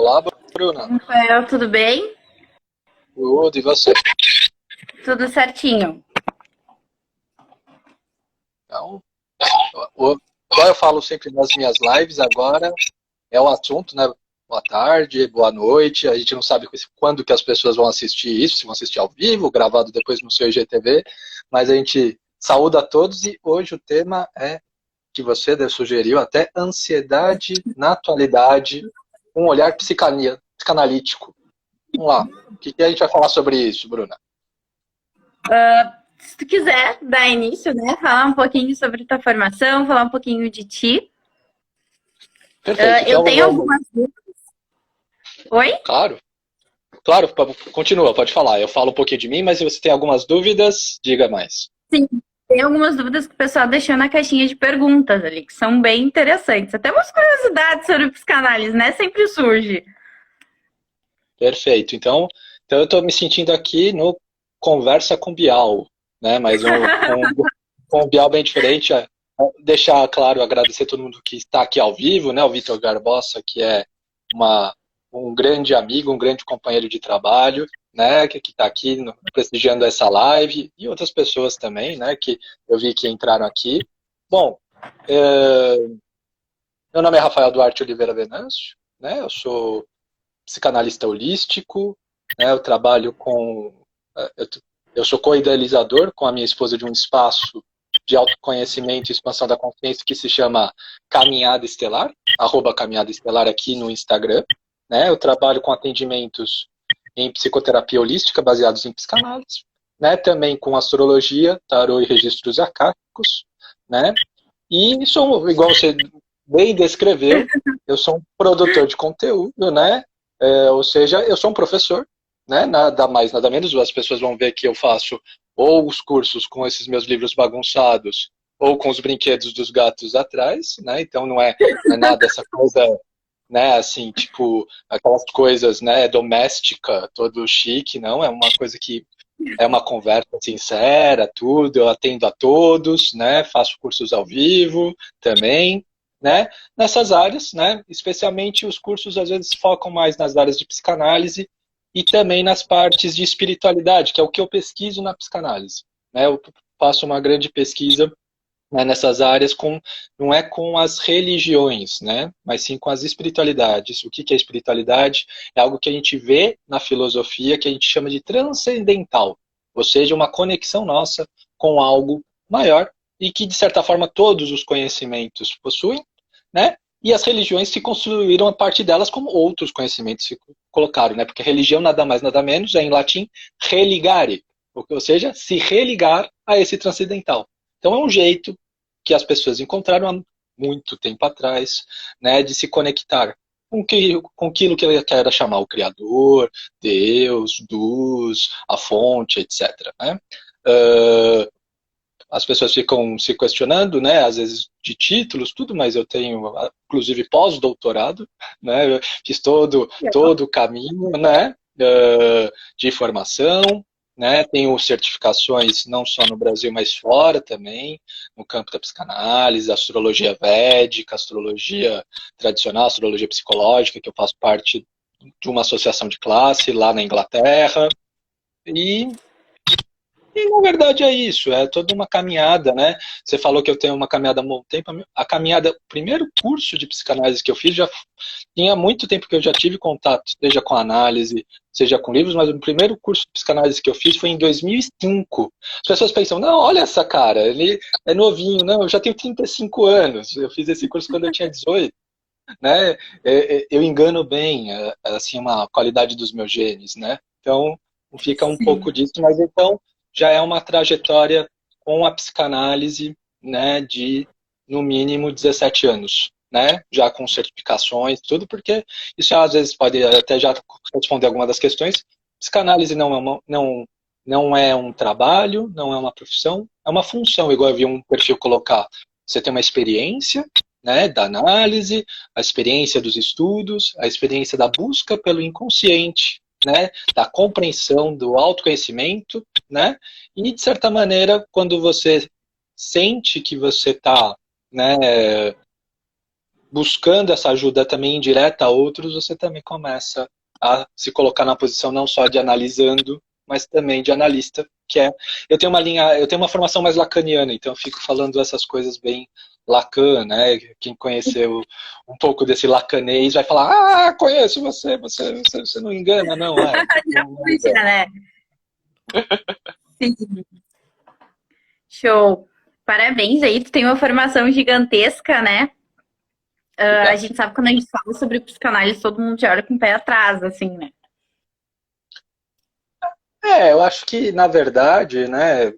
Olá, Bruna. Rafael, tudo bem? Tudo, e você? Tudo certinho. Então, igual eu falo sempre nas minhas lives, agora é o assunto, né? Boa tarde, boa noite. A gente não sabe quando que as pessoas vão assistir isso, se vão assistir ao vivo, gravado depois no seu IGTV, mas a gente saúda a todos e hoje o tema é que você sugeriu até ansiedade na atualidade, um olhar psicanalítico. Vamos lá. O que a gente vai falar sobre isso, Bruna? Se tu quiser dar início, né? Falar um pouquinho sobre tua formação, falar um pouquinho de ti. Perfeito. Eu Então tenho vamos. algumas dúvidas. Oi? Claro. Claro, continua, pode falar. Eu falo um pouquinho de mim, mas se você tem algumas dúvidas, diga mais. Sim. Tem algumas dúvidas que o pessoal deixou na caixinha de perguntas ali, que são bem interessantes. Até umas curiosidades sobre psicanálise, né? Sempre surge. Perfeito. Então eu estou me sentindo aqui no Conversa com Bial, né? Mas com um Bial bem diferente. Deixar claro, agradecer a todo mundo que está aqui ao vivo, né? O Vitor Garbosa, que é uma, um grande amigo, um grande companheiro de trabalho, né? Que está aqui prestigiando essa live e outras pessoas também, né? Que eu vi que entraram aqui. Bom, meu nome é Rafael Duarte Oliveira Venâncio, né? Eu sou psicanalista holístico, né? Eu trabalho com... Eu sou co-idealizador com a minha esposa de um espaço de autoconhecimento e expansão da consciência que se chama Caminhada Estelar, @Caminhada Estelar aqui no Instagram, né? Eu trabalho com atendimentos em psicoterapia holística baseados em psicanálise, né? Também com astrologia, tarô e registros acásticos, né? E sou, igual você bem descreveu, eu sou um produtor de conteúdo, né? Ou seja, eu sou um professor, né? Nada mais, nada menos. As pessoas vão ver que eu faço ou os cursos com esses meus livros bagunçados, ou com os brinquedos dos gatos atrás, né? Então não é nada essa coisa, né? Assim, tipo, aquelas coisas, né? Doméstica, todo chique, não. É uma coisa que é uma conversa sincera, tudo, eu atendo a todos, né? Faço cursos ao vivo também, né? Nessas áreas, né? Especialmente os cursos às vezes focam mais nas áreas de psicanálise e também nas partes de espiritualidade, que é o que eu pesquiso na psicanálise, né? Eu faço uma grande pesquisa, né, nessas áreas não é com as religiões, né, mas sim com as espiritualidades. O que é espiritualidade? É algo que a gente vê na filosofia que a gente chama de transcendental, ou seja, uma conexão nossa com algo maior e que, de certa forma, todos os conhecimentos possuem, né, e as religiões se construíram a partir delas como outros conhecimentos se colocaram, né, porque religião nada mais nada menos é em latim religare, ou seja, se religar a esse transcendental. Então é um jeito que as pessoas encontraram há muito tempo atrás, né, de se conectar com aquilo que ele quer chamar o Criador, Deus, luz, a fonte, etc. Né? As pessoas ficam se questionando, né, às vezes de títulos, tudo, mas eu tenho, inclusive, pós-doutorado, né, eu fiz todo o caminho, né, de formação, né, tenho certificações não só no Brasil, mas fora também, no campo da psicanálise, astrologia védica, astrologia tradicional, astrologia psicológica, que eu faço parte de uma associação de classe lá na Inglaterra, e na verdade é isso, é toda uma caminhada, né? Você falou que eu tenho uma caminhada há muito tempo. A caminhada, o primeiro curso de psicanálise que eu fiz já tinha muito tempo que eu já tive contato, seja com análise, seja com livros, mas o primeiro curso de psicanálise que eu fiz foi em 2005. As pessoas pensam, não, olha essa cara, ele é novinho, não, eu já tenho 35 anos, eu fiz esse curso quando eu tinha 18, né? Eu engano bem, assim, uma qualidade dos meus genes, né? Então, fica um pouco Sim. disso, mas então já é uma trajetória com a psicanálise, né, de no mínimo 17 anos, né, já com certificações, tudo, porque isso às vezes pode até já responder alguma das questões. Psicanálise não é um trabalho, não é uma profissão, é uma função, igual eu vi um perfil colocar. Você tem uma experiência, né, da análise, a experiência dos estudos, a experiência da busca pelo inconsciente, né, da compreensão, do autoconhecimento, né, e de certa maneira, quando você sente que você está, né, buscando essa ajuda também indireta a outros, você também começa a se colocar na posição não só de analisando, mas também de analista, que é... eu tenho uma formação mais lacaniana, então eu fico falando essas coisas bem Lacan, né? Quem conheceu um pouco desse lacanês vai falar, conheço você não engana, não, Já não puxa, engana. né? Sim. Show. Parabéns aí, tu tem uma formação gigantesca, né? A Obrigado. gente sabe que quando a gente fala sobre psicanálise, todo mundo já olha com o pé atrás, assim, né? Eu acho que, na verdade, né,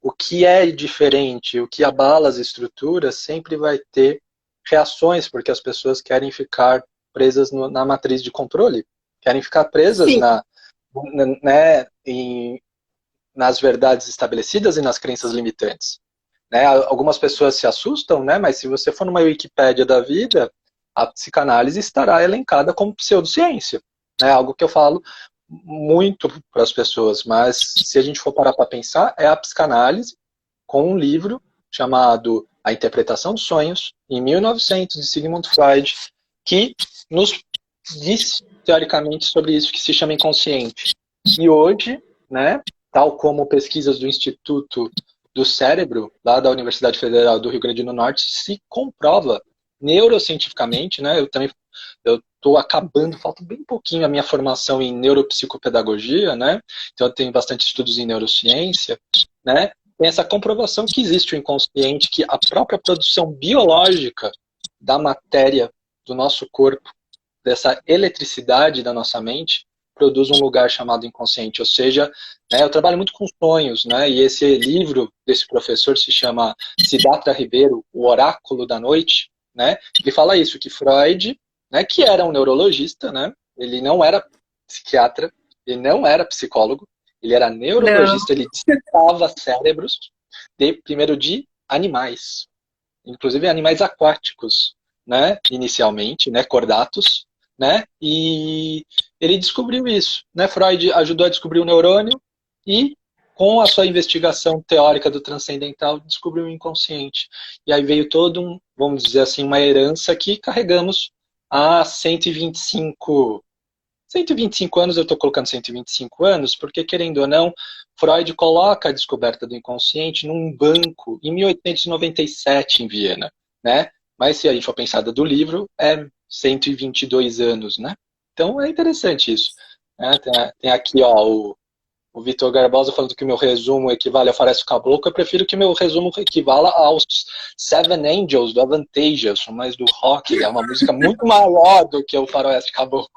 o que é diferente, o que abala as estruturas, sempre vai ter reações, porque as pessoas querem ficar presas na matriz de controle, querem ficar presas Sim. né, nas verdades estabelecidas e nas crenças limitantes. Né? Algumas pessoas se assustam, né, mas se você for numa Wikipédia da vida, a psicanálise estará elencada como pseudociência. Né? Algo que eu falo muito para as pessoas, mas se a gente for parar para pensar, é a psicanálise com um livro chamado A Interpretação dos Sonhos, em 1900, de Sigmund Freud, que nos diz, teoricamente, sobre isso que se chama inconsciente. E hoje, né, tal como pesquisas do Instituto do Cérebro, lá da Universidade Federal do Rio Grande do Norte, se comprova neurocientificamente, né, eu estou acabando, falta bem pouquinho a minha formação em neuropsicopedagogia, né, então eu tenho bastante estudos em neurociência, né, tem essa comprovação que existe o inconsciente, que a própria produção biológica da matéria do nosso corpo, dessa eletricidade da nossa mente, produz um lugar chamado inconsciente. Ou seja, né, eu trabalho muito com sonhos, né, e esse livro desse professor se chama Siddhartha Ribeiro, O Oráculo da Noite, né, ele fala isso, que Freud, né, que era um neurologista, né, ele não era psiquiatra, ele não era psicólogo, ele era Não. neurologista, ele dissecava cérebros, primeiro de animais, inclusive animais aquáticos, né, inicialmente, né, cordatos, né, e ele descobriu isso, né, Freud ajudou a descobrir o neurônio e com a sua investigação teórica do transcendental descobriu o inconsciente. E aí veio todo vamos dizer assim, uma herança que carregamos há 125 anos, eu estou colocando 125 anos, porque, querendo ou não, Freud coloca a descoberta do inconsciente num banco em 1897 em Viena, né? Mas se a gente for pensar do livro, é 122 anos, né? Então é interessante isso. Né? Tem aqui ó, o Vitor Garbosa falando que o meu resumo equivale ao Faroeste Caboclo. Eu prefiro que o meu resumo equivala aos Seven Angels do Avantasia, mais do rock. Ele é uma música muito maior do que o Faroeste Caboclo.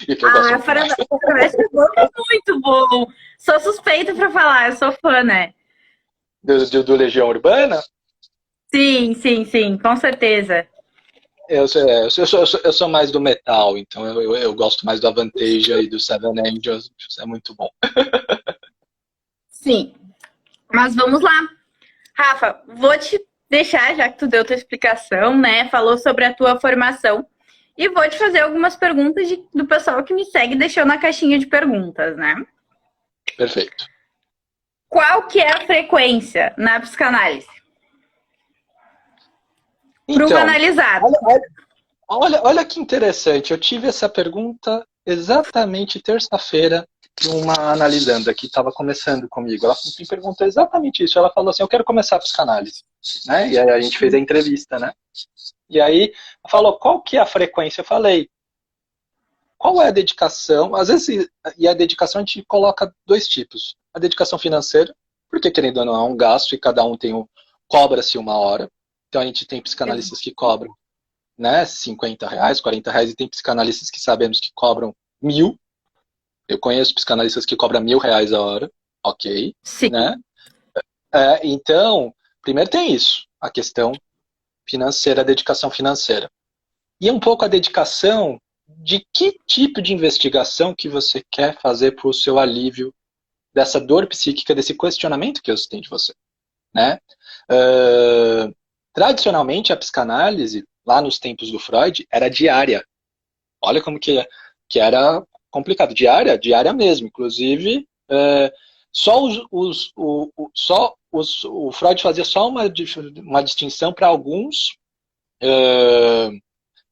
E que eu gosto muito mais. Faroeste Caboclo é muito bom. Sou suspeita pra falar, eu sou fã, né? Do Legião Urbana? Sim, sim, sim, com certeza. Eu sou mais do metal, então eu gosto mais do Avantasia e do Seven Angels. É muito bom. Sim. Mas vamos lá. Rafa, vou te deixar, já que tu deu tua explicação, né? Falou sobre a tua formação. E vou te fazer algumas perguntas do pessoal que me segue deixou na caixinha de perguntas, né? Perfeito. Qual que é a frequência na psicanálise? Para um Então, analisado. olha que interessante. Eu tive essa pergunta exatamente terça-feira de uma analisanda que estava começando comigo. Ela me perguntou exatamente isso. Ela falou assim, eu quero começar a psicanálise. Né? E aí a gente fez a entrevista, né? E aí falou, qual que é a frequência? Eu falei, qual é a dedicação? Às vezes, e a dedicação a gente coloca dois tipos. A dedicação financeira, porque querendo ou não é um gasto e cada um cobra-se uma hora. Então a gente tem psicanalistas que cobram, né, R$ 50, R$ 40, e tem psicanalistas que sabemos que cobram 1.000. Eu conheço psicanalistas que cobram R$ 1.000 a hora, ok, Sim. né? Então, primeiro tem isso, a questão financeira, a dedicação financeira. E um pouco a dedicação de que tipo de investigação que você quer fazer para o seu alívio dessa dor psíquica, desse questionamento que eu tenho de você. Né? Tradicionalmente, a psicanálise, lá nos tempos do Freud, era diária. Olha como que era complicado. Diária mesmo. Inclusive, só o Freud fazia só uma distinção para alguns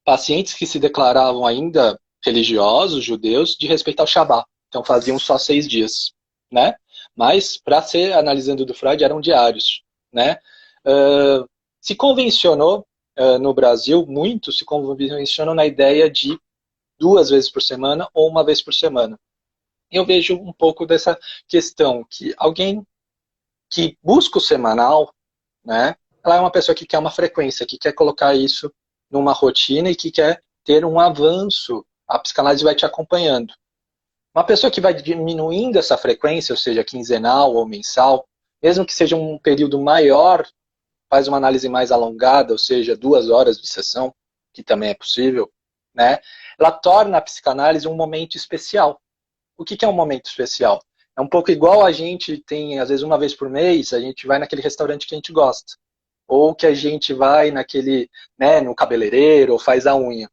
pacientes que se declaravam ainda religiosos, judeus, de respeitar o Shabat. Então faziam só 6 dias, né? Mas, para ser analisando do Freud, eram diários, né? Se convencionou, no Brasil, muito se convencionou na ideia de 2 vezes por semana ou 1 vez por semana. Eu vejo um pouco dessa questão, que alguém que busca o semanal, né? Ela é uma pessoa que quer uma frequência, que quer colocar isso numa rotina e que quer ter um avanço. A psicanálise vai te acompanhando. Uma pessoa que vai diminuindo essa frequência, ou seja, quinzenal ou mensal, mesmo que seja um período maior, faz uma análise mais alongada, ou seja, 2 horas de sessão, que também é possível, né? Ela torna a psicanálise um momento especial. O que é um momento especial? É um pouco igual a gente tem, às vezes, 1 vez por mês, a gente vai naquele restaurante que a gente gosta. Ou que a gente vai naquele, né, no cabeleireiro, ou faz a unha.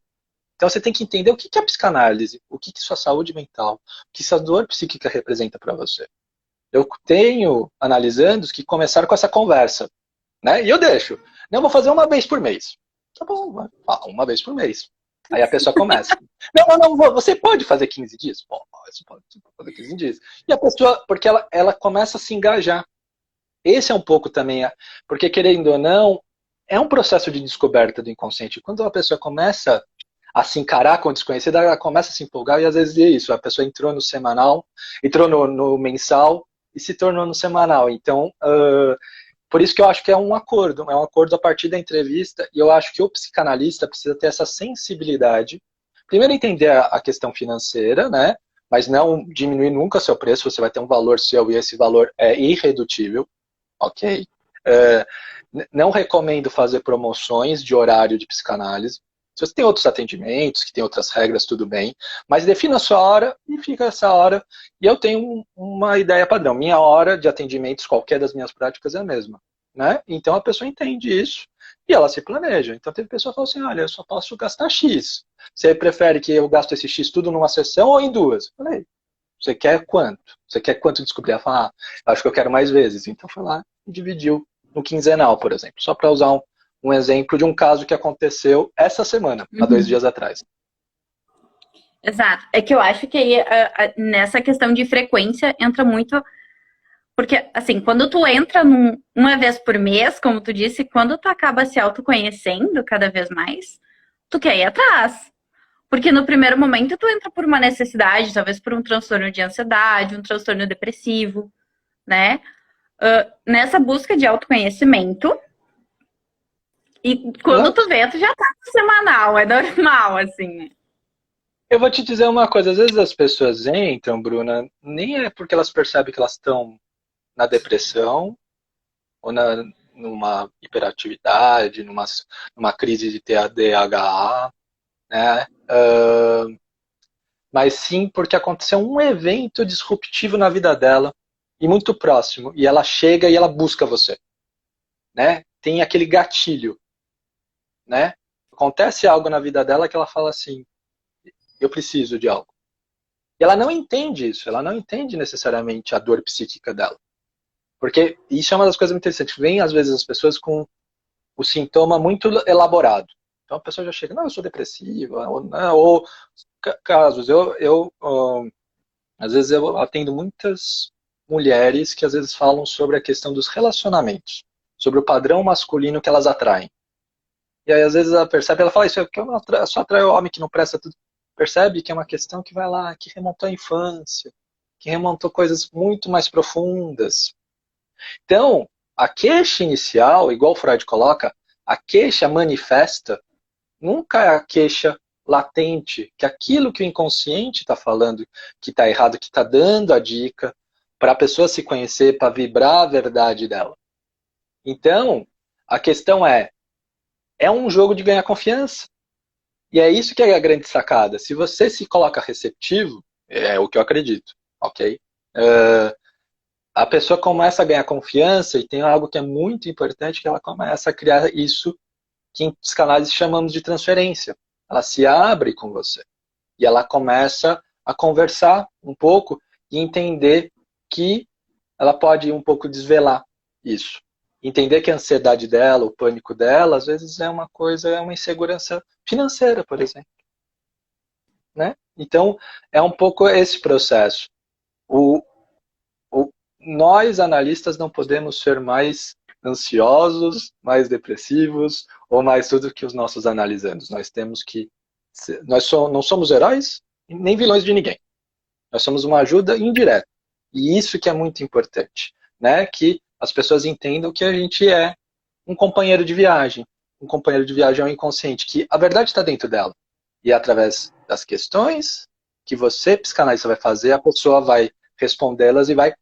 Então você tem que entender o que é a psicanálise, o que sua saúde mental, o que sua dor psíquica representa para você. Eu tenho analisandos que começaram com essa conversa, né? E eu deixo. Não, vou fazer 1 vez por mês. Tá bom, 1 vez por mês. Aí a pessoa começa. Não, você pode fazer 15 dias? Bom, você pode fazer 15 dias. E a pessoa, porque ela começa a se engajar. Esse é um pouco também, porque querendo ou não, é um processo de descoberta do inconsciente. Quando a pessoa começa a se encarar com o desconhecido, ela começa a se empolgar e às vezes é isso. A pessoa entrou no semanal, entrou no mensal e se tornou no semanal. Então, por isso que eu acho que é um acordo a partir da entrevista, e eu acho que o psicanalista precisa ter essa sensibilidade. Primeiro entender a questão financeira, né? Mas não diminuir nunca seu preço, você vai ter um valor seu e esse valor é irredutível, ok? Não recomendo fazer promoções de horário de psicanálise. Se você tem outros atendimentos, que tem outras regras, tudo bem. Mas defina a sua hora e fica essa hora. E eu tenho uma ideia padrão. Minha hora de atendimentos, qualquer das minhas práticas, é a mesma. Né? Então a pessoa entende isso e ela se planeja. Então teve pessoa que falou assim, olha, eu só posso gastar X. Você prefere que eu gaste esse X tudo numa sessão ou em 2? Eu falei, você quer quanto? Você quer quanto descobrir? Ela falou, acho que eu quero mais vezes. Então foi lá e dividiu no quinzenal, por exemplo. Só para usar um exemplo de um caso que aconteceu essa semana, há 2 dias atrás. Exato. É que eu acho que aí, nessa questão de frequência entra muito. Porque, assim, quando tu entra 1 vez por mês, como tu disse, quando tu acaba se autoconhecendo cada vez mais, tu quer ir atrás. Porque no primeiro momento tu entra por uma necessidade, talvez por um transtorno de ansiedade, um transtorno depressivo, né? Nessa busca de autoconhecimento. E quando tu vê, tu já tá no semanal, é normal, assim. Eu vou te dizer uma coisa, às vezes as pessoas entram, Bruna, nem é porque elas percebem que elas estão na depressão, ou numa hiperatividade, numa crise de TDAH, né? Mas sim porque aconteceu um evento disruptivo na vida dela, e muito próximo, e ela chega e ela busca você. Né? Tem aquele gatilho. Né? Acontece algo na vida dela que ela fala assim, eu preciso de algo. E ela não entende isso, ela não entende necessariamente a dor psíquica dela. Porque isso é uma das coisas muito interessantes. Vem, às vezes, as pessoas com o sintoma muito elaborado. Então a pessoa já chega, não, eu sou depressiva, ou casos, às vezes eu atendo muitas mulheres que às vezes falam sobre a questão dos relacionamentos, sobre o padrão masculino que elas atraem. E aí às vezes ela percebe, ela fala, isso é que eu só atraio homem que não presta tudo. Percebe que é uma questão que vai lá, que remontou à infância, que remontou coisas muito mais profundas. Então, a queixa inicial, igual o Freud coloca, a queixa manifesta nunca é a queixa latente, que é aquilo que o inconsciente está falando que está errado, que está dando a dica para a pessoa se conhecer, para vibrar a verdade dela. Então, a questão é um jogo de ganhar confiança. E é isso que é a grande sacada. Se você se coloca receptivo, é o que eu acredito, ok? A pessoa começa a ganhar confiança e tem algo que é muito importante, que ela começa a criar isso que em psicanálise chamamos de transferência. Ela se abre com você. E ela começa a conversar um pouco e entender que ela pode um pouco desvelar isso. Entender que a ansiedade dela, o pânico dela, às vezes é uma coisa, é uma insegurança financeira, por exemplo, né? Então, é um pouco esse processo. O, nós, analistas, não podemos ser mais ansiosos, mais depressivos, ou mais tudo que os nossos analisandos. Nós temos que... não somos heróis, nem vilões de ninguém. Nós somos uma ajuda indireta. E isso que é muito importante, né? Que as pessoas entendam que a gente é um companheiro de viagem. Um companheiro de viagem é um inconsciente, que a verdade está dentro dela. E através das questões que você, psicanalista, vai fazer, a pessoa vai respondê-las e vai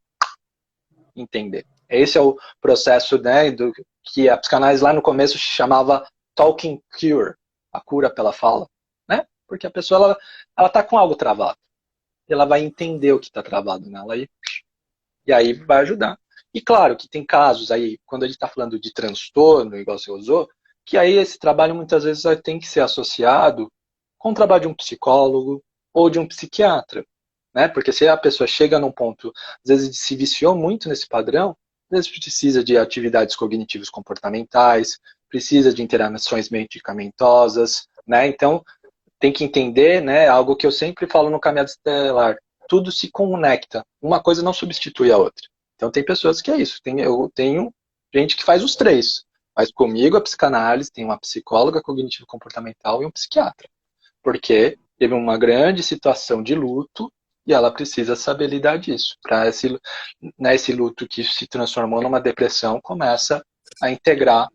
entender. Esse é o processo, né, do que a psicanálise lá no começo chamava talking cure, a cura pela fala, né? Porque a pessoa ela tá com algo travado. Ela vai entender o que está travado nela e aí vai ajudar. E claro que tem casos aí, quando a gente está falando de transtorno, igual você usou, que aí esse trabalho muitas vezes tem que ser associado com o trabalho de um psicólogo ou de um psiquiatra, né? Porque se a pessoa chega num ponto, às vezes se viciou muito nesse padrão, às vezes precisa de atividades cognitivas comportamentais, precisa de interações medicamentosas, né? Então, tem que entender, né, algo que eu sempre falo no Caminhada Estelar, tudo se conecta, uma coisa não substitui a outra. Então tem pessoas que é isso, eu tenho gente que faz os três, mas comigo a psicanálise tem uma psicóloga cognitivo-comportamental e um psiquiatra, porque teve uma grande situação de luto e ela precisa saber lidar disso, para esse luto que se transformou numa depressão começa a integrar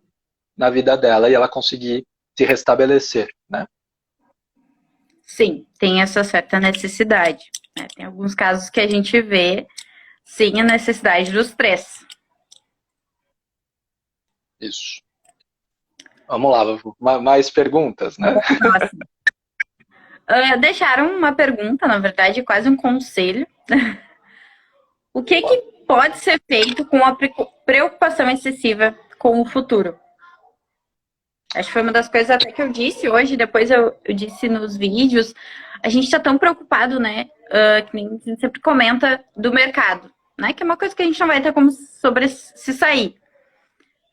na vida dela e ela conseguir se restabelecer, né? Sim, tem essa certa necessidade, né? Tem alguns casos que a gente vê, sim, a necessidade dos três. Isso. Vamos lá, mais perguntas, né? Deixaram uma pergunta, na verdade, quase um conselho. O que pode ser feito com a preocupação excessiva com o futuro? Acho que foi uma das coisas até que eu disse hoje, depois eu disse nos vídeos. A gente está tão preocupado, né? Que nem a gente sempre comenta do mercado, né? Que é uma coisa que a gente não vai ter como se sair,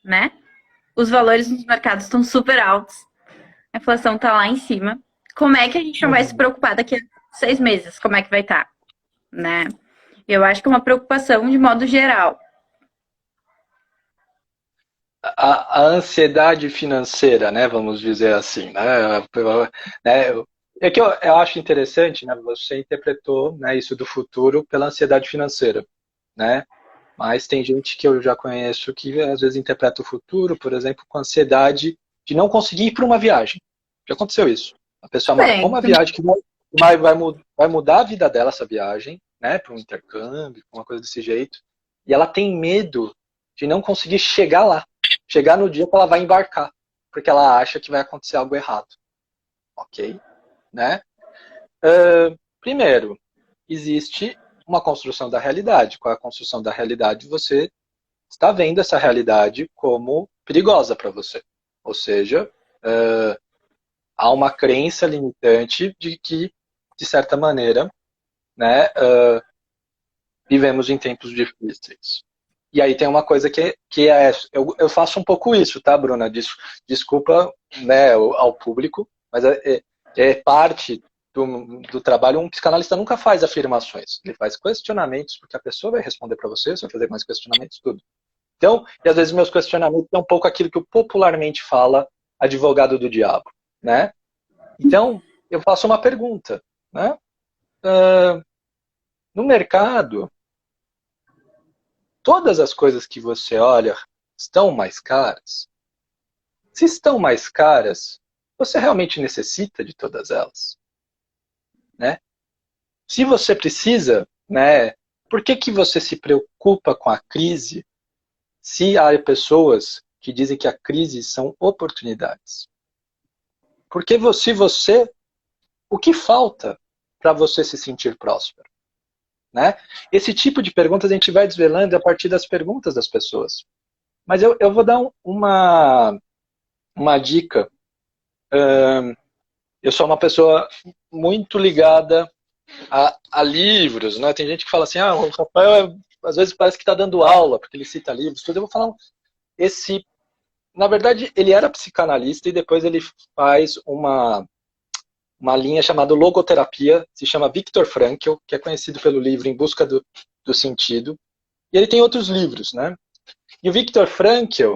né? Os valores nos mercados estão super altos. A inflação está lá em cima. Como é que a gente não vai se preocupar daqui a 6 meses? Como é que vai estar, né? Eu acho que é uma preocupação de modo geral. A ansiedade financeira, né, vamos dizer assim, né, é que eu acho interessante, né, você interpretou, né, isso do futuro pela ansiedade financeira, né, mas tem gente que eu já conheço que às vezes interpreta o futuro, por exemplo, com ansiedade de não conseguir ir para uma viagem. Já aconteceu isso. A pessoa marcou uma viagem que vai mudar a vida dela, essa viagem, né, para um intercâmbio, uma coisa desse jeito, e ela tem medo de não conseguir chegar lá. Chegar no dia que ela vai embarcar, porque ela acha que vai acontecer algo errado. Ok? Né? Primeiro, existe uma construção da realidade. Com a construção da realidade, você está vendo essa realidade como perigosa para você. Ou seja, há uma crença limitante de que, de certa maneira, né, vivemos em tempos difíceis. E aí tem uma coisa que é... Eu faço um pouco isso, tá, Bruna? Desculpa, né, ao público, mas é parte do trabalho. Um psicanalista nunca faz afirmações. Ele faz questionamentos, porque a pessoa vai responder para você vai fazer mais questionamentos, tudo. Então, e às vezes meus questionamentos são um pouco aquilo que eu popularmente fala advogado do diabo, né? Então, eu faço uma pergunta, né? No mercado, todas as coisas que você olha estão mais caras? Se estão mais caras, você realmente necessita de todas elas? Né? Se você precisa, né, por que você se preocupa com a crise se há pessoas que dizem que a crise são oportunidades? Porque o que falta para você se sentir próspero? Né? Esse tipo de perguntas a gente vai desvelando a partir das perguntas das pessoas. Mas eu vou dar uma dica. Eu sou uma pessoa muito ligada a livros. Né? Tem gente que fala assim, o Rafael às vezes parece que está dando aula, porque ele cita livros. Tudo. Eu vou falar, Na verdade, ele era psicanalista e depois ele faz uma linha chamada logoterapia, se chama Viktor Frankl, que é conhecido pelo livro Em Busca do Sentido. E ele tem outros livros, né? E o Viktor Frankl,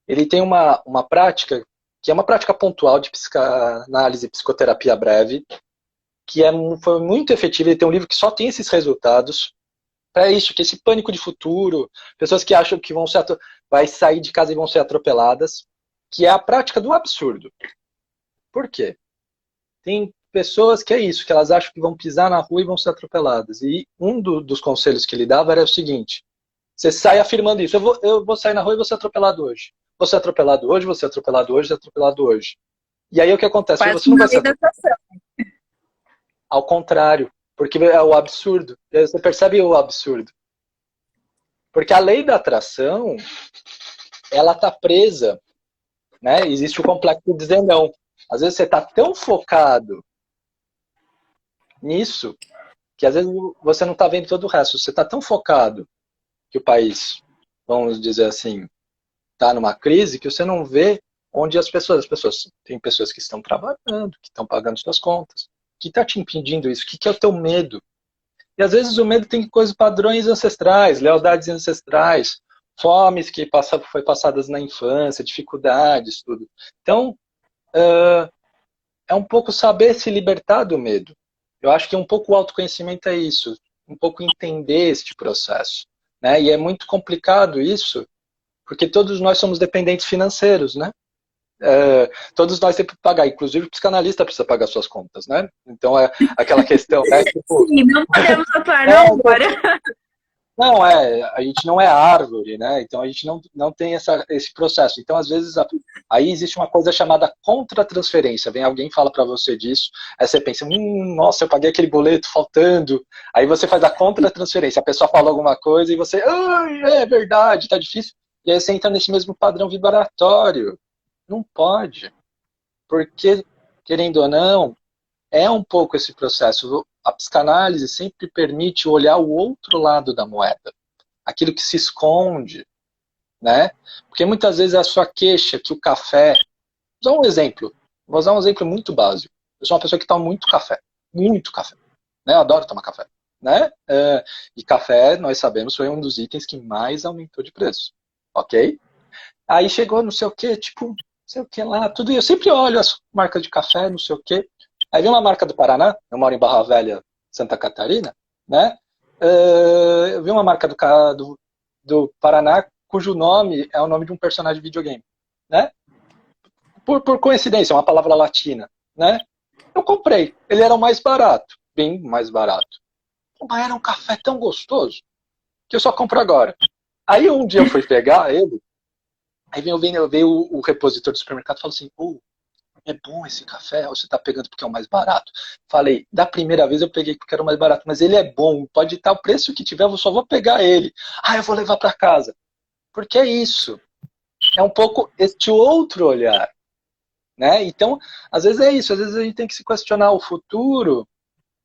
ele tem uma prática, que é uma prática pontual de psicanálise e psicoterapia breve, que foi muito efetiva. Ele tem um livro que só tem esses resultados, para isso, que esse pânico de futuro, pessoas que acham que vai sair de casa e vão ser atropeladas, que é a prática do absurdo. Por quê? Tem pessoas que é isso, que elas acham que vão pisar na rua e vão ser atropeladas. E um dos conselhos que ele dava era o seguinte: você sai afirmando isso, eu vou sair na rua e vou ser atropelado hoje. Vou ser atropelado hoje, vou ser atropelado hoje, vou ser atropelado hoje. E aí o que acontece? Você não vai ser atropelado. Ao contrário, porque é o absurdo. Você percebe o absurdo. Porque a lei da atração, ela está presa, né? Existe o complexo de dizer não. Às vezes você está tão focado nisso, que às vezes você não está vendo todo o resto. Você está tão focado que o país, vamos dizer assim, está numa crise, que você não vê onde tem pessoas que estão trabalhando, que estão pagando suas contas. O que está te impedindo isso? O que é o teu medo? E às vezes o medo tem coisas, padrões ancestrais, lealdades ancestrais, fomes que foi passadas na infância, dificuldades, tudo. Então, é um pouco saber se libertar do medo. Eu acho que um pouco o autoconhecimento é isso, um pouco entender este processo, né? E é muito complicado isso, porque todos nós somos dependentes financeiros, né? Todos nós temos que pagar, inclusive o psicanalista precisa pagar suas contas, né? Então é aquela questão, né? Tipo, sim, não podemos atuar não agora. Não, a gente não é árvore, né? Então a gente não tem esse processo. Então, às vezes, aí existe uma coisa chamada contra-transferência. Vem alguém e fala para você disso, aí você pensa, nossa, eu paguei aquele boleto faltando. Aí você faz a contra-transferência. A pessoa fala alguma coisa e você, é verdade, tá difícil. E aí você entra nesse mesmo padrão vibratório. Não pode. Porque, querendo ou não, é um pouco esse processo. A psicanálise sempre permite olhar o outro lado da moeda. Aquilo que se esconde, né? Porque muitas vezes é a sua queixa que o café... Vou usar um exemplo muito básico. Eu sou uma pessoa que toma muito café. Muito café. Né? Eu adoro tomar café. Né? E café, nós sabemos, foi um dos itens que mais aumentou de preço. Ok? Aí chegou não sei o que, tipo... não sei o que lá, tudo. Eu sempre olho as marcas de café, não sei o que. Aí vem uma marca do Paraná, eu moro em Barra Velha, Santa Catarina, né? Eu vi uma marca do Paraná, cujo nome é o nome de um personagem de videogame, né? Por coincidência, uma palavra latina, né? Eu comprei, ele era o mais barato, bem mais barato. Mas era um café tão gostoso que eu só compro agora. Aí um dia eu fui pegar ele, aí veio o repositor do supermercado e falou assim, é bom esse café, ou você está pegando porque é o mais barato? Falei, da primeira vez eu peguei porque era o mais barato, mas ele é bom, pode estar o preço que tiver, eu só vou pegar ele. Eu vou levar para casa. Porque é isso. É um pouco este outro olhar. Né? Então, às vezes é isso, às vezes a gente tem que se questionar o futuro.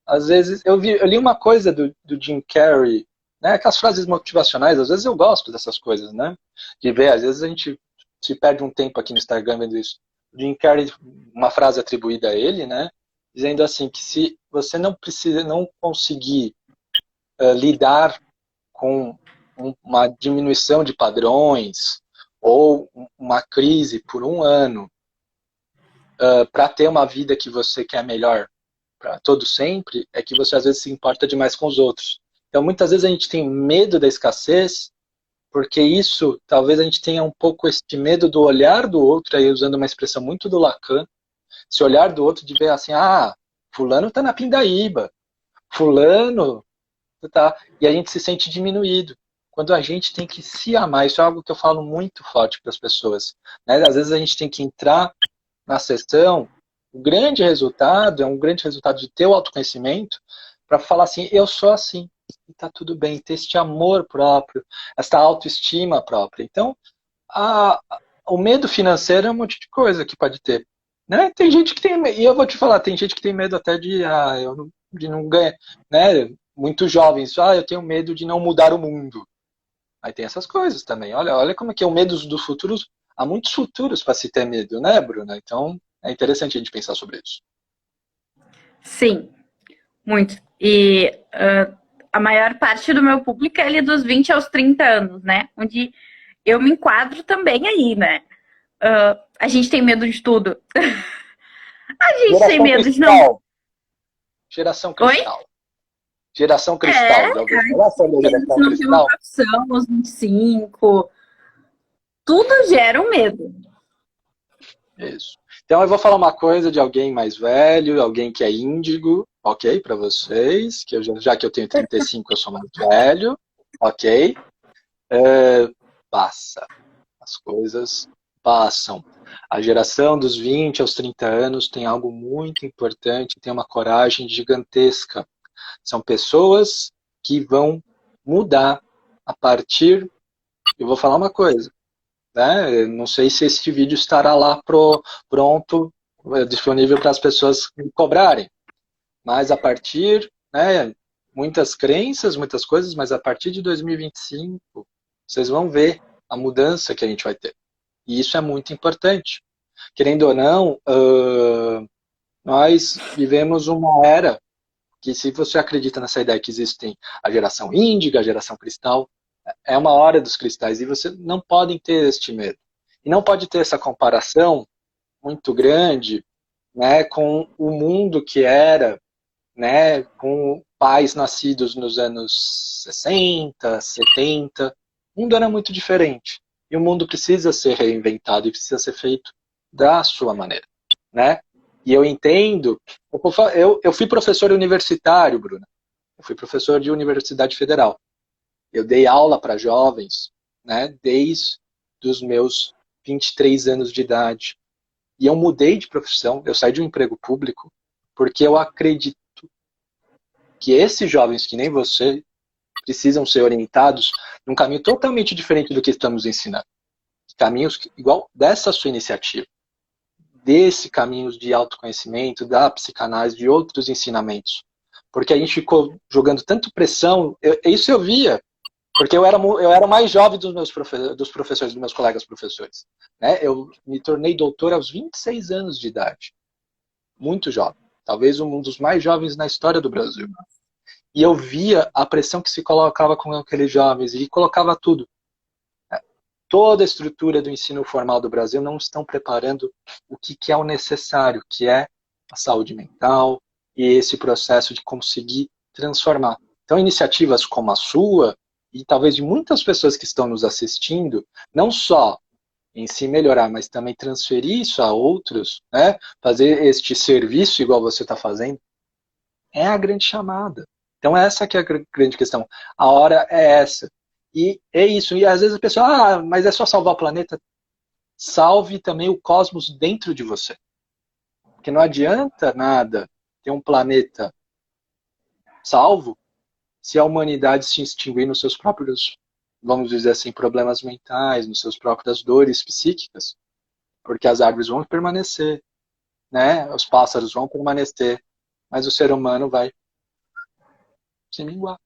Às vezes, eu li uma coisa do Jim Carrey, né? Aquelas frases motivacionais, às vezes eu gosto dessas coisas, né? De ver, às vezes a gente se perde um tempo aqui no Instagram vendo isso. Jim Carrey, uma frase atribuída a ele, né, dizendo assim, que se você não conseguir lidar com uma diminuição de padrões ou uma crise por um ano para ter uma vida que você quer melhor para todo sempre, é que você às vezes se importa demais com os outros. Então muitas vezes a gente tem medo da escassez, porque isso, talvez a gente tenha um pouco esse medo do olhar do outro, aí usando uma expressão muito do Lacan, esse olhar do outro de ver assim, fulano tá na pindaíba, fulano tá... E a gente se sente diminuído. Quando a gente tem que se amar, isso é algo que eu falo muito forte para as pessoas. Né? Às vezes a gente tem que entrar na sessão, o grande resultado é um grande resultado de ter o autoconhecimento, para falar assim, eu sou assim. E tá tudo bem, ter este amor próprio, essa autoestima própria. Então, o medo financeiro é um monte de coisa que pode ter. Né? Tem gente que tem, e eu vou te falar, tem gente que tem medo até de não ganhar, né? Muito jovens, eu tenho medo de não mudar o mundo. Aí tem essas coisas também. Olha como é que é o medo do futuro. Há muitos futuros para se ter medo, né, Bruna? Então, é interessante a gente pensar sobre isso. Sim, muito. E a maior parte do meu público é ali dos 20 aos 30 anos, né? Onde eu me enquadro também aí, né? A gente tem medo de tudo. A gente tem Geração medo de não. Cristal. Geração Oi? Cristal. Geração É, Cristal. Já ouviu cara, falar sobre a eles geração não têm uma Cristal? profissão aos 25. Tudo gera um medo. Isso. Então eu vou falar uma coisa de alguém mais velho, alguém que é índigo, ok, para vocês, que já que eu tenho 35, eu sou mais velho, ok? Passa. As coisas passam. A geração dos 20 aos 30 anos tem algo muito importante, tem uma coragem gigantesca. São pessoas que vão mudar a partir. Eu vou falar uma coisa, né? Eu não sei se esse vídeo estará lá pronto, disponível para as pessoas cobrarem, mas a partir, né? Muitas crenças, muitas coisas, mas a partir de 2025, vocês vão ver a mudança que a gente vai ter. E isso é muito importante. Querendo ou não, nós vivemos uma era que, se você acredita nessa ideia que existem a geração índiga, a geração cristal, é uma hora dos cristais e você não podem ter este medo. E não pode ter essa comparação muito grande, né, com o mundo que era, né, com pais nascidos nos anos 60, 70. O mundo era muito diferente. E o mundo precisa ser reinventado e precisa ser feito da sua maneira, né? E eu entendo. Eu fui professor universitário, Bruna. Eu fui professor de universidade federal. Eu dei aula para jovens, né, desde os meus 23 anos de idade. E eu mudei de profissão, eu saí de um emprego público, porque eu acredito que esses jovens, que nem você, precisam ser orientados num caminho totalmente diferente do que estamos ensinando. Caminhos igual dessa sua iniciativa, desse caminhos de autoconhecimento, da psicanálise, de outros ensinamentos. Porque a gente ficou jogando tanto pressão, isso eu via, porque eu era mais jovem dos professores, dos meus colegas professores. Né? Eu me tornei doutor aos 26 anos de idade. Muito jovem. Talvez um dos mais jovens na história do Brasil. E eu via a pressão que se colocava com aqueles jovens e colocava tudo. Toda a estrutura do ensino formal do Brasil não estão preparando o que é o necessário, que é a saúde mental e esse processo de conseguir transformar. Então, iniciativas como a sua e talvez de muitas pessoas que estão nos assistindo, não só em si melhorar, mas também transferir isso a outros, né? Fazer este serviço igual você está fazendo, é a grande chamada. Então, essa que é a grande questão. A hora é essa. E é isso. E às vezes a pessoa, mas é só salvar o planeta. Salve também o cosmos dentro de você. Porque não adianta nada ter um planeta salvo se a humanidade se extinguir nos seus próprios, vamos dizer assim, problemas mentais, nos seus próprias dores psíquicas. Porque as árvores vão permanecer, né? Os pássaros vão permanecer, mas o ser humano vai se minguar.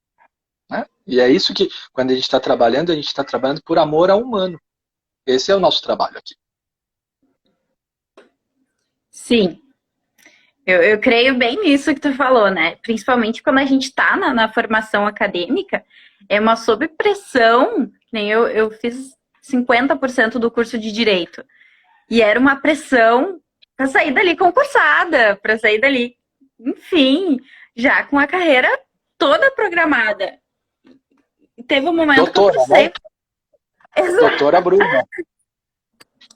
Né? E é isso que, quando a gente está trabalhando por amor ao humano. Esse é o nosso trabalho aqui. Sim. Eu creio bem nisso que tu falou, né? Principalmente quando a gente está na formação acadêmica, é uma sob pressão, nem eu fiz 50% do curso de Direito. E era uma pressão para sair dali concursada, para sair dali, enfim, já com a carreira toda programada. E teve um momento Doutora, que eu precisei. né? Doutora Bruna.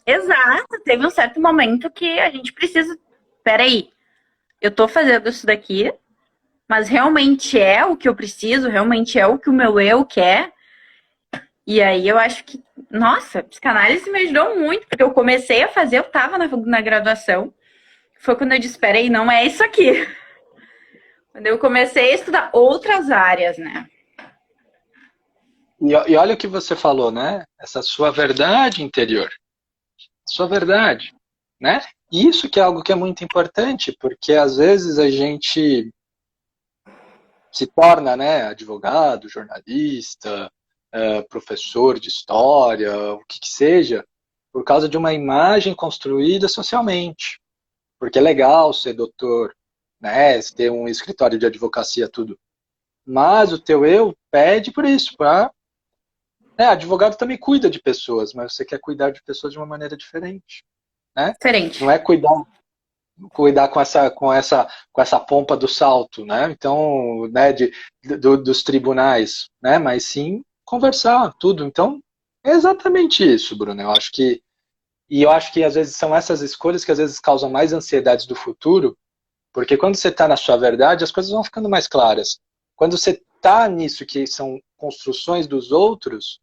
Exato, teve um certo momento que a gente precisa. Peraí, eu tô fazendo isso daqui, mas realmente é o que eu preciso, realmente é o que o meu eu quer. E aí eu acho que, nossa, a psicanálise me ajudou muito, porque eu comecei a fazer, eu tava na graduação. Foi quando eu disse, peraí, não é isso aqui. Quando eu comecei a estudar outras áreas, né? E olha o que você falou, né? Essa sua verdade interior. Sua verdade, né? Isso que é algo que é muito importante, porque às vezes a gente se torna, né, advogado, jornalista, professor de história, o que seja, por causa de uma imagem construída socialmente. Porque é legal ser doutor, né, ter um escritório de advocacia, tudo. Mas o teu eu pede por isso, advogado também cuida de pessoas, mas você quer cuidar de pessoas de uma maneira diferente, né? Não Diferente. é cuidar com essa pompa do salto, né? Então, né, dos tribunais, né? Mas sim conversar, tudo. Então, é exatamente isso, Bruno. Eu acho que às vezes são essas escolhas que às vezes causam mais ansiedades do futuro, porque quando você está na sua verdade, as coisas vão ficando mais claras. Quando você está nisso que são construções dos outros,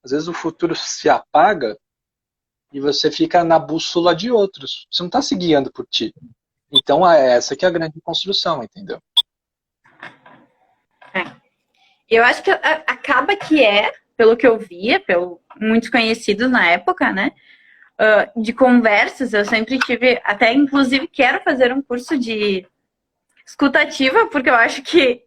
às vezes o futuro se apaga e você fica na bússola de outros. Você não está se guiando por ti. Então, é essa que é a grande construção, entendeu? É. Eu acho que acaba que pelo que eu via, pelo muitos conhecidos na época, né? De conversas, eu sempre tive, até inclusive quero fazer um curso de escutativa, porque eu acho que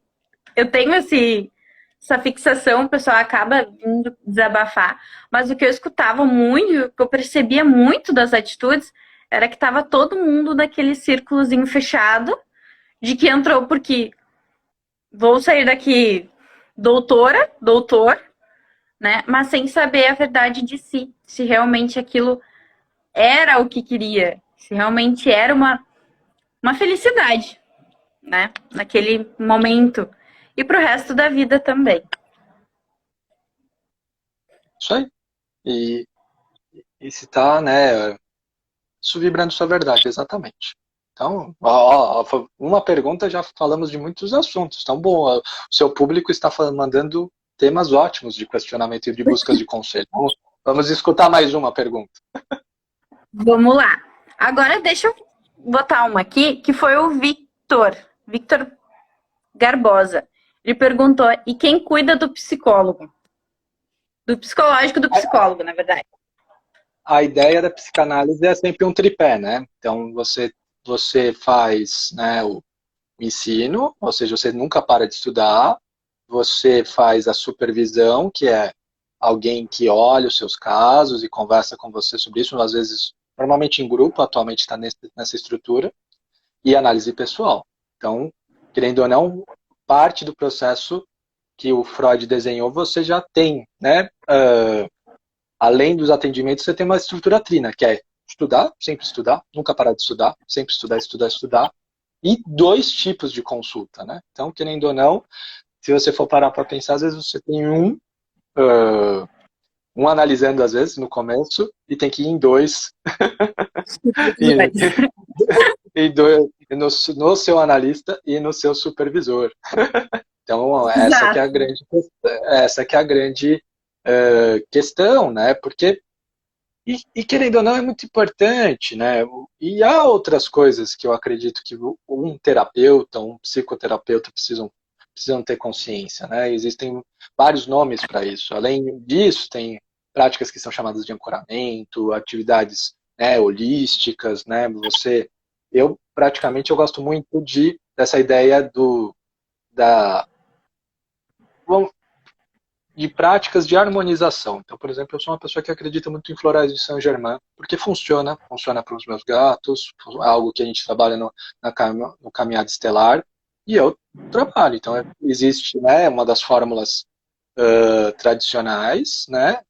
eu tenho essa fixação, o pessoal acaba vindo desabafar, mas o que eu escutava muito, o que eu percebia muito das atitudes, era que estava todo mundo naquele círculozinho fechado, de que entrou porque vou sair daqui doutor, né? Mas sem saber a verdade de si, se realmente aquilo era o que queria, se realmente era uma felicidade, né? Naquele momento. E pro resto da vida também. Isso aí. E se está, né, isso vibrando sua verdade, exatamente. Então, uma pergunta, já falamos de muitos assuntos. Então, bom, o seu público está mandando temas ótimos de questionamento e de buscas de conselho. Vamos escutar mais uma pergunta. Vamos lá. Agora deixa eu botar uma aqui, que foi o Victor Garbosa. Ele perguntou, e quem cuida do psicólogo? Do psicológico do psicólogo, na verdade. A ideia da psicanálise é sempre um tripé, né? Então, você faz, né, o ensino, ou seja, você nunca para de estudar, você faz a supervisão, que é alguém que olha os seus casos e conversa com você sobre isso, às vezes, normalmente em grupo, atualmente está nessa estrutura, e análise pessoal. Então, querendo ou não, parte do processo que o Freud desenhou, você já tem, né? Além dos atendimentos, você tem uma estrutura trina, que é estudar, sempre estudar, nunca parar de estudar, sempre estudar, estudar, estudar, e 2 tipos de consulta, né? Então, querendo ou não, se você for parar para pensar, às vezes você tem um analisando, às vezes, no começo, e tem que ir em 2, no seu analista e no seu supervisor. Então, essa que é a grande questão, né? Porque, e querendo ou não, é muito importante, né? E há outras coisas que eu acredito que um terapeuta, um psicoterapeuta precisam ter consciência, né? Existem vários nomes para isso. Além disso, tem práticas que são chamadas de ancoramento, atividades, né, holísticas, né? Eu gosto muito dessa ideia de práticas de harmonização. Então, por exemplo, eu sou uma pessoa que acredita muito em florais de Saint-Germain, porque funciona para os meus gatos, é algo que a gente trabalha no caminhado estelar, e eu trabalho. Então, existe, né, uma das fórmulas tradicionais, né,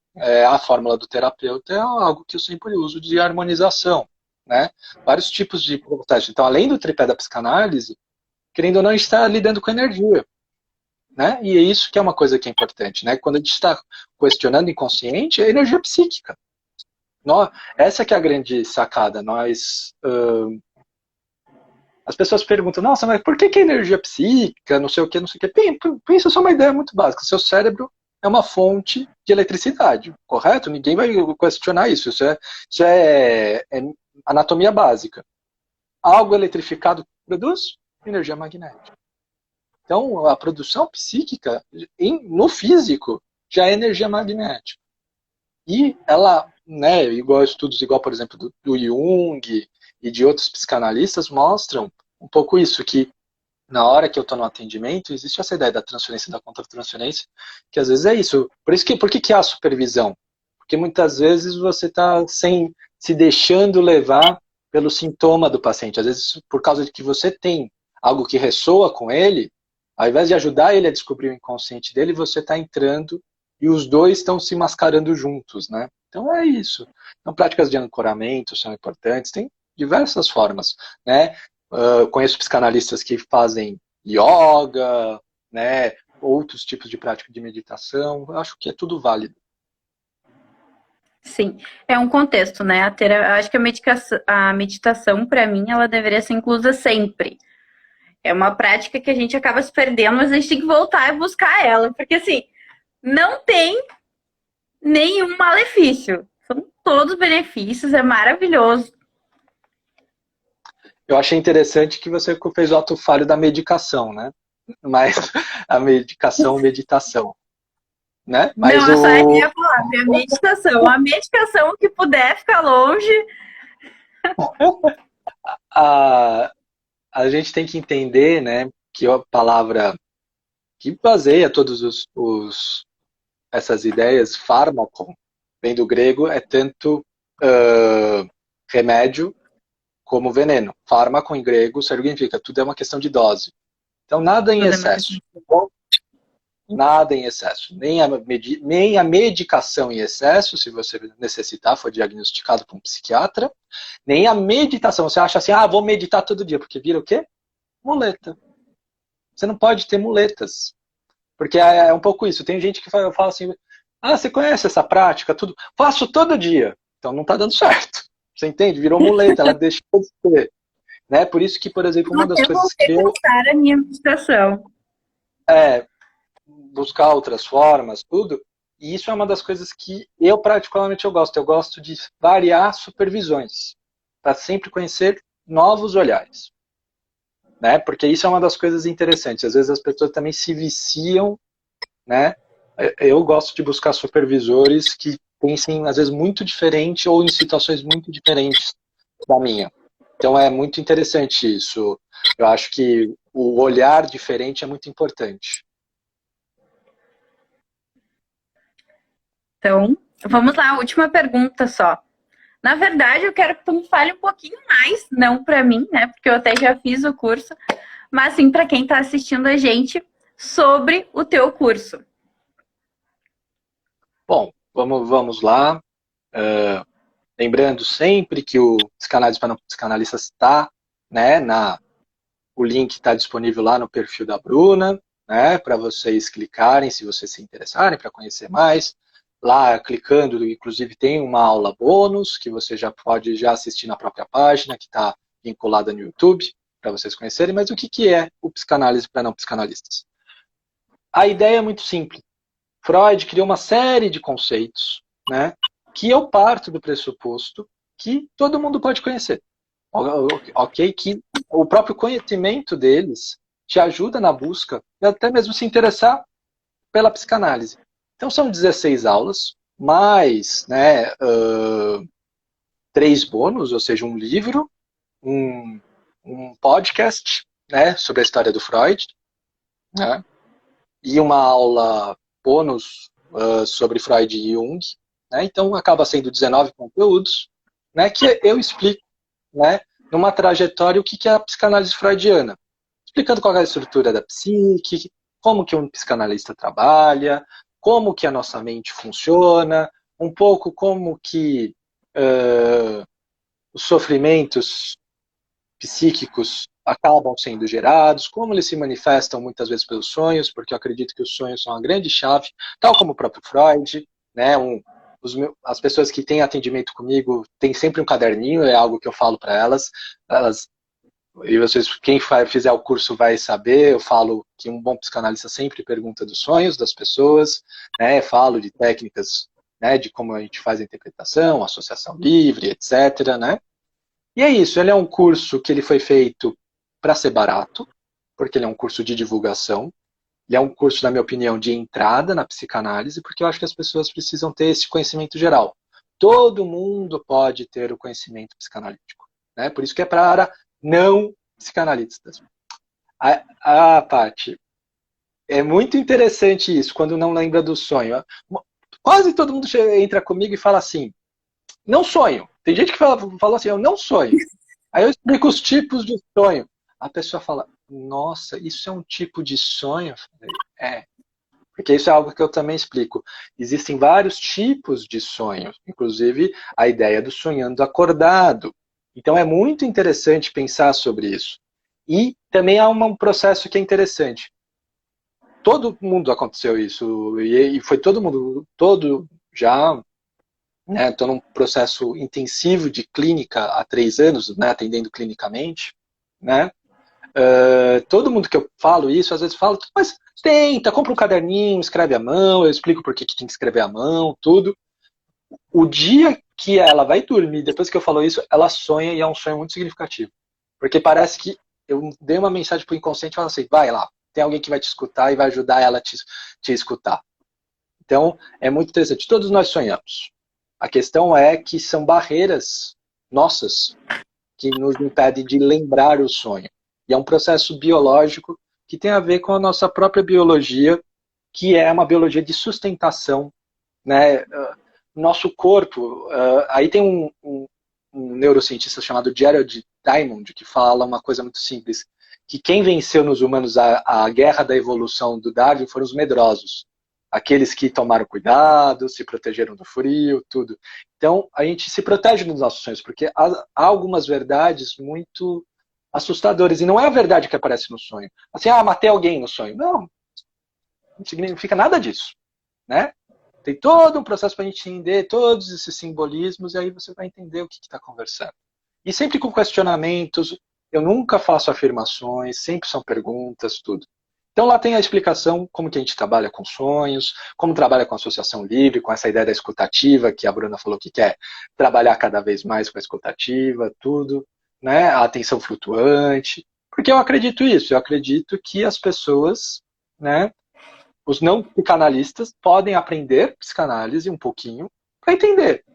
a fórmula do terapeuta é algo que eu sempre uso de harmonização, né, vários tipos de processos. Então, além do tripé da psicanálise, querendo ou não, a gente está lidando com energia, né? E é isso que é uma coisa que é importante, né? Quando a gente está questionando o inconsciente, é energia psíquica. Essa que é a grande sacada. As pessoas perguntam, nossa, mas por que energia psíquica, não sei o que, não sei o que. Pensa só uma ideia muito básica. Seu cérebro é uma fonte de eletricidade, correto? Ninguém vai questionar isso. Isso é anatomia básica. Algo eletrificado produz energia magnética. Então, a produção psíquica, no físico, já é energia magnética. E ela, né, estudos igual, por exemplo, do Jung e de outros psicanalistas, mostram um pouco isso, que na hora que eu estou no atendimento, existe essa ideia da transferência e da contra-transferência, que às vezes é isso. Por que há a supervisão? Porque muitas vezes você está se deixando levar pelo sintoma do paciente. Às vezes, por causa de que você tem algo que ressoa com ele, ao invés de ajudar ele a descobrir o inconsciente dele, você está entrando e os dois estão se mascarando juntos, né? Então é isso. Então, práticas de ancoramento são importantes, tem diversas formas, né? Conheço psicanalistas que fazem yoga, né? Outros tipos de prática de meditação. Eu acho que é tudo válido. Sim, é um contexto, né? Eu acho que a meditação, para mim, ela deveria ser inclusa sempre. É uma prática que a gente acaba se perdendo, mas a gente tem que voltar e buscar ela, porque assim, não tem nenhum malefício. São todos benefícios, é maravilhoso. Eu achei interessante que você fez o ato falho da medicação, né? Mas a meditação, né? Mas Não, é só a minha palavra, a meditação. A medicação que puder ficar longe. a gente tem que entender, né, que a palavra que baseia todas essas ideias, fármaco, vem do grego, é tanto remédio como veneno. Fármaco em grego significa tudo é uma questão de dose. Então, nada em excesso. Nada em excesso. Nem a medicação em excesso, se você necessitar, for diagnosticado por um psiquiatra, nem a meditação. Você acha assim, vou meditar todo dia, porque vira o quê? Muleta. Você não pode ter muletas. Porque é um pouco isso. Tem gente que fala assim, você conhece essa prática? Tudo. Faço todo dia. Então não está dando certo. Você entende? Virou muleta, ela deixou de ser. Né? Por isso que, por exemplo, uma das coisas que eu... a minha meditação. Buscar outras formas, tudo. E isso é uma das coisas que eu particularmente eu gosto. Eu gosto de variar supervisões. Para sempre conhecer novos olhares. Né? Porque isso é uma das coisas interessantes. Às vezes as pessoas também se viciam, né? Eu gosto de buscar supervisores que pensem, às vezes, muito diferente ou em situações muito diferentes da minha. Então é muito interessante isso. Eu acho que o olhar diferente é muito importante. Então, vamos lá, última pergunta só. Na verdade, eu quero que tu me fale um pouquinho mais, não para mim, né? Porque eu até já fiz o curso, mas sim para quem está assistindo a gente sobre o teu curso. Bom, vamos lá. Lembrando sempre que o Psicanálise para Não Psicanalistas está, né, o link está disponível lá no perfil da Bruna, né, para vocês clicarem se vocês se interessarem, para conhecer mais. Lá, clicando, inclusive, tem uma aula bônus, que você já pode assistir na própria página, que está vinculada no YouTube, para vocês conhecerem. Mas o que é o Psicanálise para Não Psicanalistas? A ideia é muito simples. Freud criou uma série de conceitos, né, que eu parto do pressuposto que todo mundo pode conhecer. Ok? Que o próprio conhecimento deles te ajuda na busca e até mesmo se interessar pela psicanálise. Então são 16 aulas, mais 3 bônus, ou seja, um livro, um podcast, né, sobre a história do Freud, né, e uma aula bônus sobre Freud e Jung. Né, então acaba sendo 19 conteúdos, né, que eu explico, né, numa trajetória o que é a psicanálise freudiana. Explicando qual é a estrutura da psique, como que um psicanalista trabalha, como que a nossa mente funciona, um pouco como que os sofrimentos psíquicos acabam sendo gerados, como eles se manifestam muitas vezes pelos sonhos, porque eu acredito que os sonhos são a grande chave, tal como o próprio Freud, né? As pessoas que têm atendimento comigo têm sempre um caderninho, é algo que eu falo para elas, e vocês, quem fizer o curso vai saber, eu falo que um bom psicanalista sempre pergunta dos sonhos das pessoas, né? Falo de técnicas, né, de como a gente faz a interpretação, associação livre, etc. Né? E é isso, ele é um curso que ele foi feito para ser barato, porque ele é um curso de divulgação, ele é um curso, na minha opinião, de entrada na psicanálise, porque eu acho que as pessoas precisam ter esse conhecimento geral. Todo mundo pode ter o conhecimento psicanalítico, né? Por isso que é para não psicanalistas. Paty, é muito interessante isso, quando não lembra do sonho. Quase todo mundo entra comigo e fala assim, não sonho. Tem gente que fala assim, eu não sonho. Aí eu explico os tipos de sonho. A pessoa fala, nossa, isso é um tipo de sonho? Eu falei, é. Porque isso é algo que eu também explico. Existem vários tipos de sonhos, inclusive a ideia do sonhando acordado. Então é muito interessante pensar sobre isso. E também há um processo que é interessante. Todo mundo aconteceu isso, e foi todo mundo, todo já, né, estou num processo intensivo de clínica há 3 anos, né, atendendo clinicamente, né, todo mundo que eu falo isso, às vezes fala, mas tenta, compra um caderninho, escreve à mão, eu explico por que tem que escrever à mão, tudo. O dia que ela vai dormir, depois que eu falo isso, ela sonha e é um sonho muito significativo. Porque parece que eu dei uma mensagem pro inconsciente e falo assim, vai lá, tem alguém que vai te escutar e vai ajudar ela a te escutar. Então, é muito interessante. Todos nós sonhamos. A questão é que são barreiras nossas que nos impedem de lembrar o sonho. E é um processo biológico que tem a ver com a nossa própria biologia, que é uma biologia de sustentação, né? Nosso corpo, aí tem um neurocientista chamado Gerald Diamond que fala uma coisa muito simples, que quem venceu nos humanos a guerra da evolução do Darwin foram os medrosos. Aqueles que tomaram cuidado, se protegeram do frio, tudo. Então, a gente se protege dos nossos sonhos, porque há algumas verdades muito assustadoras. E não é a verdade que aparece no sonho. Assim, matei alguém no sonho. Não significa nada disso. Né? Tem todo um processo para a gente entender todos esses simbolismos, e aí você vai entender o que está conversando. E sempre com questionamentos, eu nunca faço afirmações, sempre são perguntas, tudo. Então lá tem a explicação como que a gente trabalha com sonhos, como trabalha com associação livre, com essa ideia da escutativa, que a Bruna falou que quer trabalhar cada vez mais com a escutativa, tudo, né? A atenção flutuante. Porque eu acredito isso, eu acredito que as pessoas, né, os não psicanalistas podem aprender psicanálise um pouquinho para entender.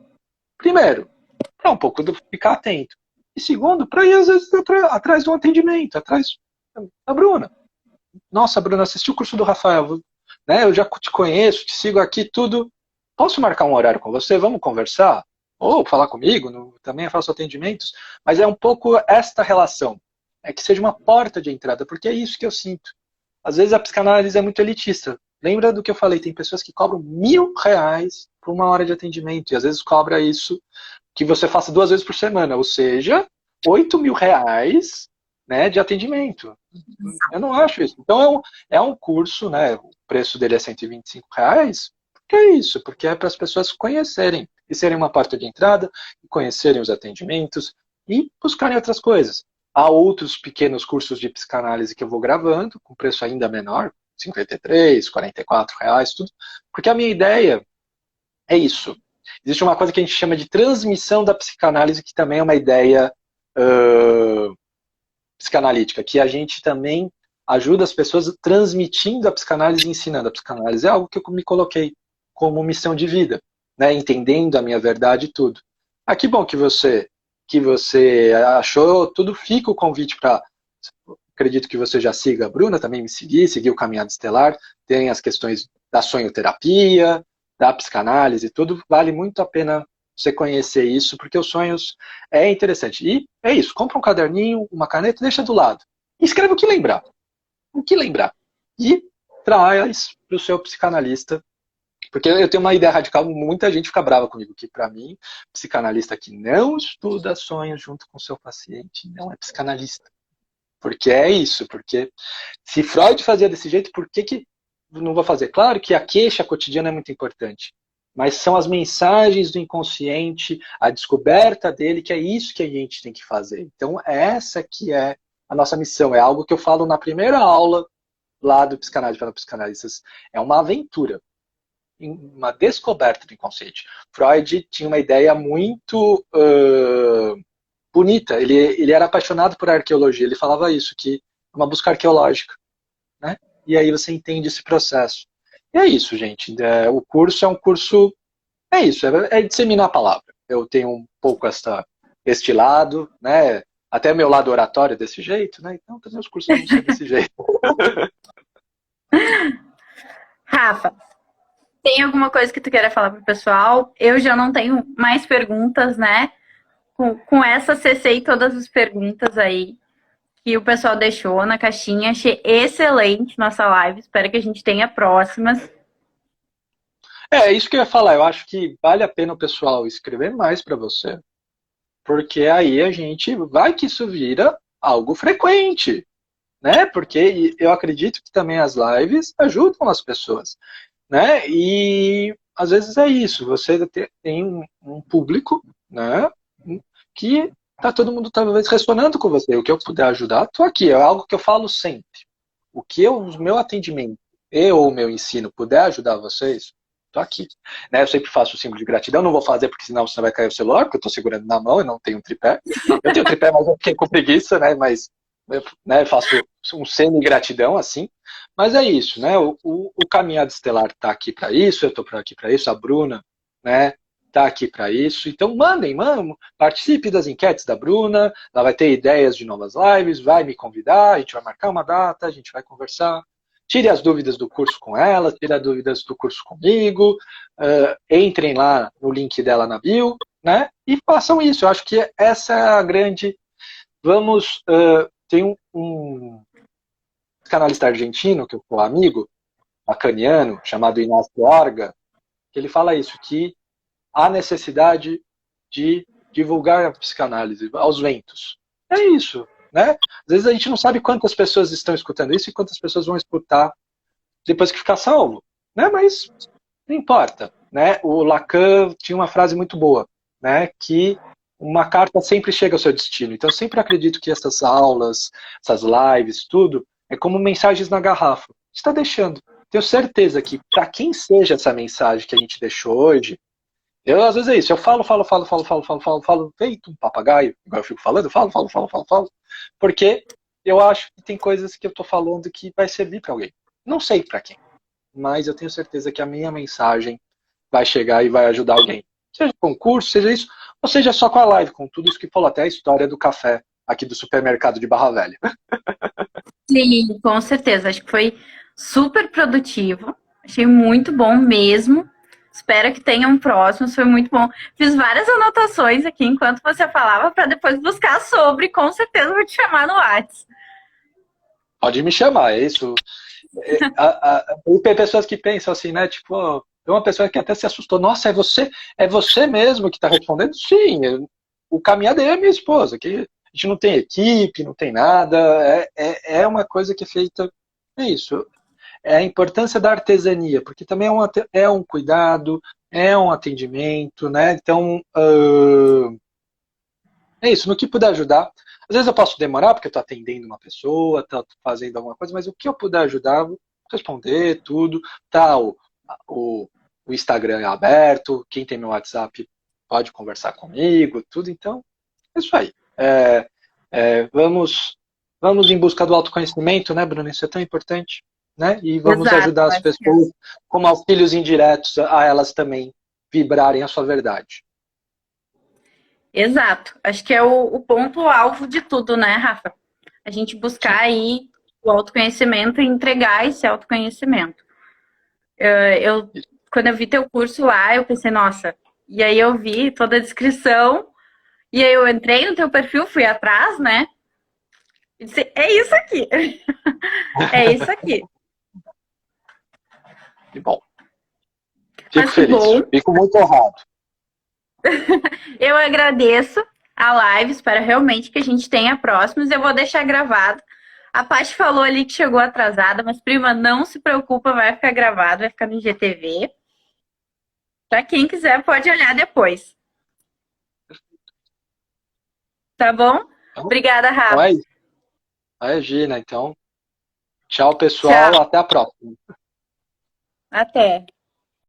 Primeiro, para um pouco ficar atento. E segundo, para ir às vezes atrás do atendimento, atrás da Bruna. Nossa, Bruna, assisti o curso do Rafael, né? Eu já te conheço, te sigo aqui, tudo. Posso marcar um horário com você? Vamos conversar? Ou falar comigo, também faço atendimentos. Mas é um pouco esta relação. É que seja uma porta de entrada, porque é isso que eu sinto. Às vezes a psicanálise é muito elitista. Lembra do que eu falei? Tem pessoas que cobram R$ 1.000 por uma hora de atendimento. E às vezes cobra isso que você faça 2 vezes por semana. Ou seja, R$ 8.000, né, de atendimento. Eu não acho isso. Então é um curso, né? O preço dele é R$ 125. Porque é isso, porque é para as pessoas conhecerem e serem uma porta de entrada, conhecerem os atendimentos e buscarem outras coisas. Há outros pequenos cursos de psicanálise que eu vou gravando, com preço ainda menor, R$ 53, R$ 44, tudo. Porque a minha ideia é isso. Existe uma coisa que a gente chama de transmissão da psicanálise, que também é uma ideia psicanalítica, que a gente também ajuda as pessoas transmitindo a psicanálise e ensinando a psicanálise. É algo que eu me coloquei como missão de vida, né? Entendendo a minha verdade e tudo. Que bom que você achou, tudo. Fica o convite para, acredito que você já siga a Bruna, também me seguir o Caminhada Estelar, tem as questões da sonhoterapia, da psicanálise, tudo, vale muito a pena você conhecer isso, porque os sonhos é interessante. E é isso, compra um caderninho, uma caneta, deixa do lado. E escreve o que lembrar. O que lembrar. E traz para o seu psicanalista. Porque eu tenho uma ideia radical, muita gente fica brava comigo, que para mim, psicanalista que não estuda sonhos junto com o seu paciente não é psicanalista. Porque é isso, porque se Freud fazia desse jeito, por que não vou fazer? Claro que a queixa cotidiana é muito importante, mas são as mensagens do inconsciente, a descoberta dele, que é isso que a gente tem que fazer. Então, essa que é a nossa missão. É algo que eu falo na primeira aula lá do Psicanálise para Psicanalistas. É uma aventura, uma descoberta do inconsciente. Freud tinha uma ideia muito bonita. Ele era apaixonado por arqueologia. Ele falava isso, que é uma busca arqueológica, né? E aí você entende esse processo. E é isso, gente. O curso é um curso... É isso, é disseminar a palavra. Eu tenho um pouco este lado, né? Até meu lado oratório é desse jeito, né? Então também os cursos vão ser desse jeito. Rafa, tem alguma coisa que tu queira falar pro pessoal? Eu já não tenho mais perguntas, né? Com essa, cessei todas as perguntas aí que o pessoal deixou na caixinha. Achei excelente nossa live. Espero que a gente tenha próximas. É isso que eu ia falar. Eu acho que vale a pena o pessoal escrever mais para você, porque aí a gente vai que isso vira algo frequente, né? Porque eu acredito que também as lives ajudam as pessoas, né? E às vezes é isso. Você tem um público, né? Que tá todo mundo talvez ressonando com você. O que eu puder ajudar, tô aqui. É algo que eu falo sempre. O meu atendimento ou o meu ensino puder ajudar vocês, tô aqui. Né? Eu sempre faço o símbolo de gratidão. Não vou fazer porque senão você vai cair o celular, porque eu tô segurando na mão e não tenho um tripé. Eu tenho tripé, mas eu fiquei com preguiça, né? Mas faço um semi-gratidão assim. Mas é isso, né? O Caminhada Estelar tá aqui para isso, eu tô aqui para isso, a Bruna, né? Tá aqui para isso. Então mandem, participe das enquetes da Bruna, ela vai ter ideias de novas lives, vai me convidar, a gente vai marcar uma data, a gente vai conversar. Tire as dúvidas do curso com ela, tire as dúvidas do curso comigo, entrem lá no link dela na bio, né? E façam isso. Eu acho que essa é a grande. Vamos. Tem um canalista argentino, que eu sou amigo, lacaniano, chamado Inácio Orga, que ele fala isso, que há necessidade de divulgar a psicanálise aos ventos. É isso, né? Às vezes a gente não sabe quantas pessoas estão escutando isso e quantas pessoas vão escutar depois que ficar salvo, né? Mas não importa, né? O Lacan tinha uma frase muito boa, né? Que uma carta sempre chega ao seu destino. Então eu sempre acredito que essas aulas, essas lives, tudo, é como mensagens na garrafa. Está deixando. Tenho certeza que para quem seja essa mensagem que a gente deixou hoje, eu, às vezes é isso, eu falo, feito um papagaio, igual eu fico falando, falo, porque eu acho que tem coisas que eu tô falando que vai servir para alguém. Não sei para quem, mas eu tenho certeza que a minha mensagem vai chegar e vai ajudar alguém. Seja concurso, seja isso, ou seja só com a live, com tudo isso que falou, até a história do café aqui do supermercado de Barra Velha. Sim, com certeza. Acho que foi super produtivo. Achei muito bom mesmo. Espero que tenham próximos. Foi muito bom. Fiz várias anotações aqui enquanto você falava para depois buscar sobre. Com certeza vou te chamar no WhatsApp. Pode me chamar, é isso. Tem pessoas que pensam assim, né? Tipo, tem uma pessoa que até se assustou. Nossa, é você mesmo que está respondendo? Sim, o caminhadeiro é minha esposa, que a gente não tem equipe, não tem nada. É uma coisa que é feita. É isso. É a importância da artesania, porque também é um cuidado, é um atendimento, né? Então, é isso. No que puder ajudar. Às vezes eu posso demorar, porque eu estou atendendo uma pessoa, estou fazendo alguma coisa, mas o que eu puder ajudar, vou responder tudo. Tá, o, o Instagram é aberto, quem tem meu WhatsApp pode conversar comigo, tudo. Então, é isso aí. Vamos em busca do autoconhecimento, né, Bruno? Isso é tão importante, né? E vamos Exato, ajudar as acho que pessoas, como auxílios indiretos, a elas também vibrarem a sua verdade. exato. Acho que é o ponto-alvo de tudo, né, Rafa? A gente buscar aí o autoconhecimento e entregar esse autoconhecimento. Quando eu vi teu curso lá, eu pensei, nossa. E aí eu vi toda a descrição. E aí eu entrei no teu perfil, fui atrás, né? E disse, é isso aqui. É isso aqui. Que bom. Fico Mas que feliz. bom. Fico muito honrado. Eu agradeço a live, espero realmente que a gente tenha próximos. Eu vou deixar gravado. A Paty falou ali que chegou atrasada, mas prima, não se preocupa, vai ficar gravado, vai ficar no IGTV. Para quem quiser, pode olhar depois. Tá bom? Então, Obrigada, então Rafa. é isso. Aí, Gina, então. Tchau, pessoal. Tchau. Até a próxima. Até.